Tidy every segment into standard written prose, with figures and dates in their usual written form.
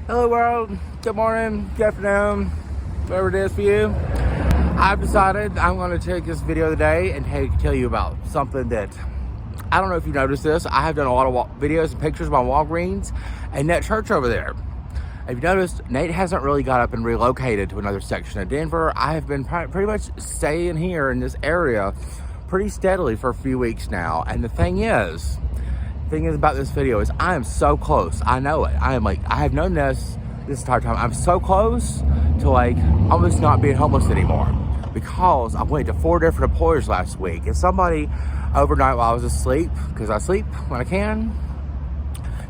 Hello world, good morning, good afternoon, whatever it is for you. I've decided I'm going to take this video today and tell you about something that, I don't know if you noticed this, I have done a lot of videos and pictures about Walgreens and that church over there. If you noticed, Nate hasn't really got up and relocated to another section of Denver. I have been pretty much staying here in this area pretty steadily for a few weeks now. And the thing is about this video is I am so close. I know it. I have known this entire time. I'm so close to almost not being homeless anymore because I went to 4 different employers last week. And somebody overnight while I was asleep, because I sleep when I can,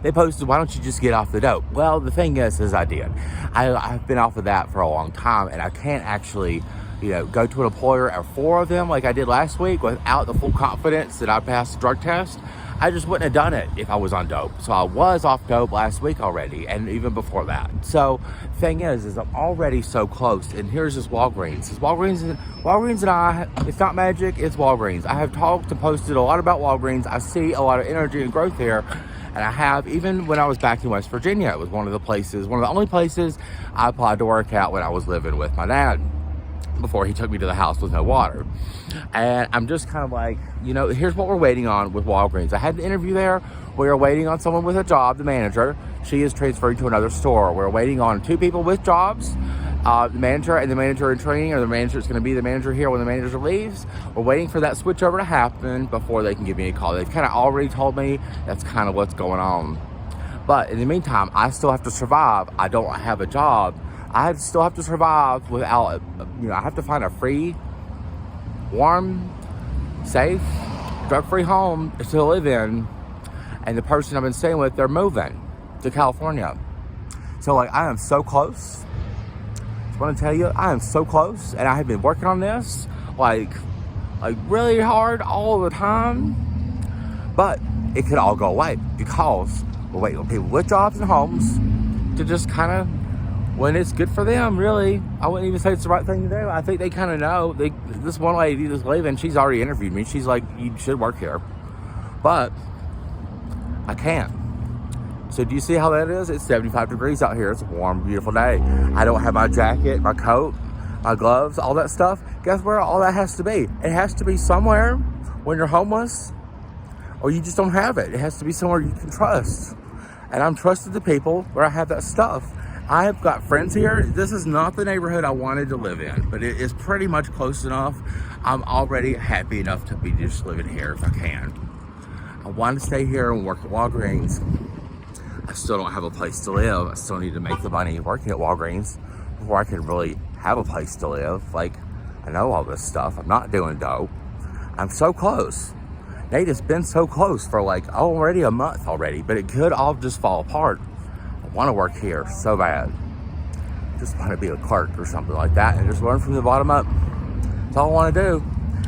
they posted, why don't you just get off the dope? Well, the thing is I did. I've been off of that for a long time, and I can't actually, go to an employer or 4 of them like I did last week without the full confidence that I passed the drug test. I just wouldn't have done it if I was on dope. So I was off dope last week already, and even before that. So thing is I'm already so close. And here's this Walgreens. Walgreens and I, it's not magic, it's Walgreens. I have talked and posted a lot about Walgreens. I see a lot of energy and growth here. And I have, even when I was back in West Virginia, it was one of the only places I applied to work at when I was living with my dad before he took me to the house with no water. And I'm just kind of here's what we're waiting on with Walgreens. I had an interview there. We are waiting on someone with a job, the manager. She is transferring to another store. We're waiting on 2 people with jobs, the manager and the manager in training, or the manager is going to be the manager here when the manager leaves. We're waiting for that switch over to happen before they can give me a call. They've kind of already told me that's kind of what's going on. But in the meantime, I still have to survive. I don't have a job. I still have to survive without, I have to find a free, warm, safe, drug-free home to live in. And the person I've been staying with, they're moving to California. So I am so close. I want to tell you, I am so close. And I have been working on this really hard all the time. But it could all go away because we're waiting on people with jobs and homes to just kind of, when it's good for them, really. I wouldn't even say it's the right thing to do. I think they kind of know. This one lady that's leaving, she's already interviewed me. She's like, you should work here. But I can't. So do you see how that is? It's 75 degrees out here. It's a warm, beautiful day. I don't have my jacket, my coat, my gloves, all that stuff. Guess where all that has to be? It has to be somewhere when you're homeless or you just don't have it. It has to be somewhere you can trust. And I'm trusted the people where I have that stuff. I have got friends here. This is not the neighborhood I wanted to live in, but it is pretty much close enough. I'm already happy enough to be just living here if I can. I want to stay here and work at Walgreens. I still don't have a place to live. I still need to make the money working at Walgreens before I can really have a place to live. I know all this stuff. I'm not doing dope. I'm so close. Nate has been so close for already a month already, but it could all just fall apart. I want to work here so bad. Just want to be a clerk or something like that and just learn from the bottom up. That's all I want to do.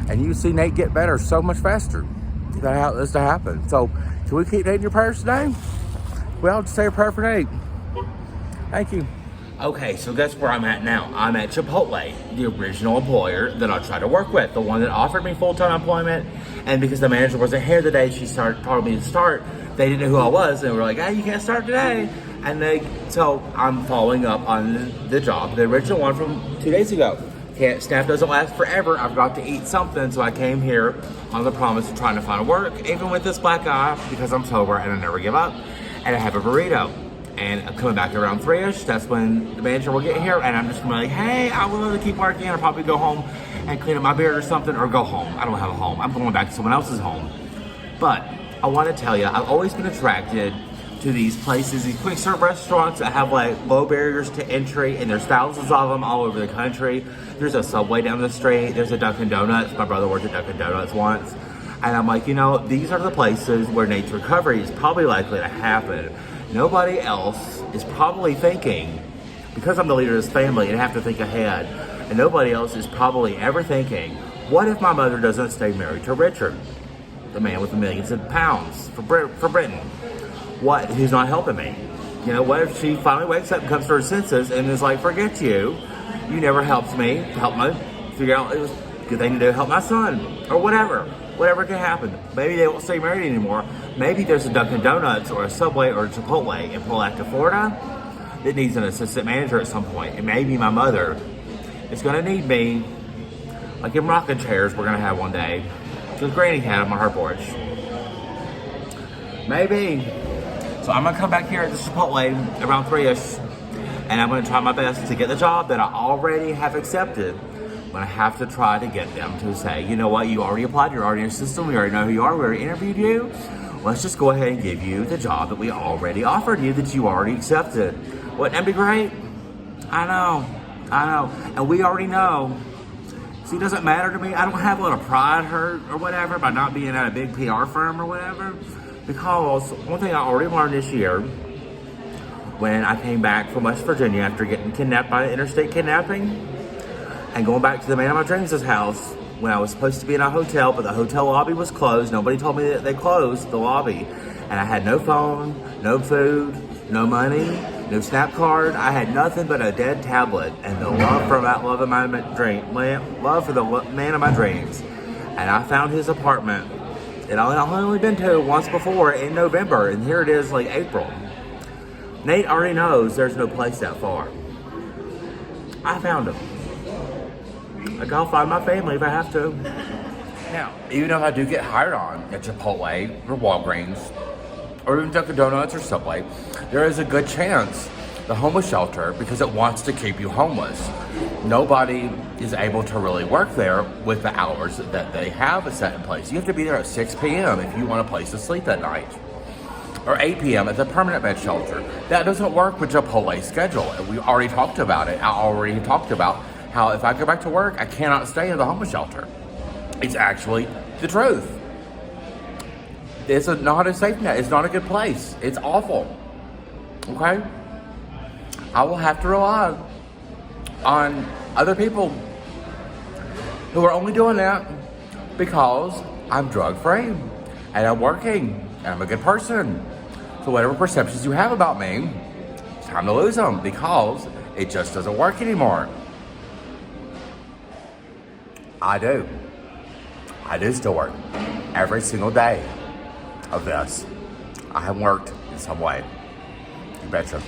And you see Nate get better so much faster. That has to happen. So, can we keep Nate in your prayers today? Well, just say a prayer for Nate. Thank you. Okay, so guess where I'm at now. I'm at Chipotle, the original employer that I tried to work with, the one that offered me full-time employment. And because the manager wasn't here the day she told me to start, they didn't know who I was. And they were like, hey, you can't start today. So I'm following up on the job, the original one from 2 days ago. Staff doesn't last forever. I've got to eat something, so I came here on the promise of trying to find work, even with this black eye, because I'm sober and I never give up. And I have a burrito. And I'm coming back around 3-ish. That's when the manager will get here, and I'm just gonna be like, hey, I would love to keep working. I'll probably go home and clean up my beard or something, or go home. I don't have a home. I'm going back to someone else's home. But I want to tell you, I've always been attracted to these places, these quick serve restaurants that have low barriers to entry, and there's thousands of them all over the country. There's a Subway down the street. There's a Dunkin' Donuts. My brother worked at Dunkin' Donuts once. And I'm like, these are the places where Nate's recovery is probably likely to happen. Nobody else is probably thinking, because I'm the leader of this family and have to think ahead, and nobody else is probably ever thinking, what if my mother doesn't stay married to Richard, the man with the millions of pounds for Britain? What? Who's not helping me? What if she finally wakes up and comes to her senses and is like, forget you. You never helped me to help me figure out it was a good thing to do to help my son, or whatever. Whatever can happen. Maybe they won't stay married anymore. Maybe there's a Dunkin' Donuts or a Subway or a Chipotle in Palatka, Florida, that needs an assistant manager at some point. It may be my mother. It's gonna need me, like in rocking chairs we're gonna have one day. Because Granny had them on her porch. Maybe. So I'm gonna come back here at the Chipotle around 3-ish, and I'm gonna try my best to get the job that I already have accepted. But I have to try to get them to say, you know what, you already applied, you're already in the system, we already know who you are, we already interviewed you. Let's just go ahead and give you the job that we already offered you, that you already accepted. Wouldn't that be great? I know. And we already know. See, it doesn't matter to me. I don't have a lot of pride hurt or whatever by not being at a big PR firm or whatever. Because one thing I already learned this year, when I came back from West Virginia after getting kidnapped by interstate kidnapping, and going back to the man of my dreams' house, when I was supposed to be in a hotel, but the hotel lobby was closed. Nobody told me that they closed the lobby. And I had no phone, no food, no money, no Snap card. I had nothing but a dead tablet and the love for that love of my dream, love for the man of my dreams. And I found his apartment. And I've only been to it once before in November, and here it is like April. Nate already knows there's no place that far. I found him. Like, I'll find my family if I have to. Now, even if I do get hired on at Chipotle or Walgreens or even Dunkin' Donuts or Subway, there is a good chance the homeless shelter, because it wants to keep you homeless, nobody is able to really work there with the hours that they have set in place. You have to be there at 6 p.m. if you want a place to sleep that night, or 8 p.m. at the permanent bed shelter. That doesn't work with Chipotle's schedule, and we already talked about it. I already talked about how if I go back to work, I cannot stay in the homeless shelter. It's actually the truth. It's not a safe net. It's not a good place. It's awful. Okay? I will have to rely on other people who are only doing that because I'm drug-free and I'm working and I'm a good person. So whatever perceptions you have about me, it's time to lose them because it just doesn't work anymore. I do still work every single day of this. I have worked in some way. You betcha.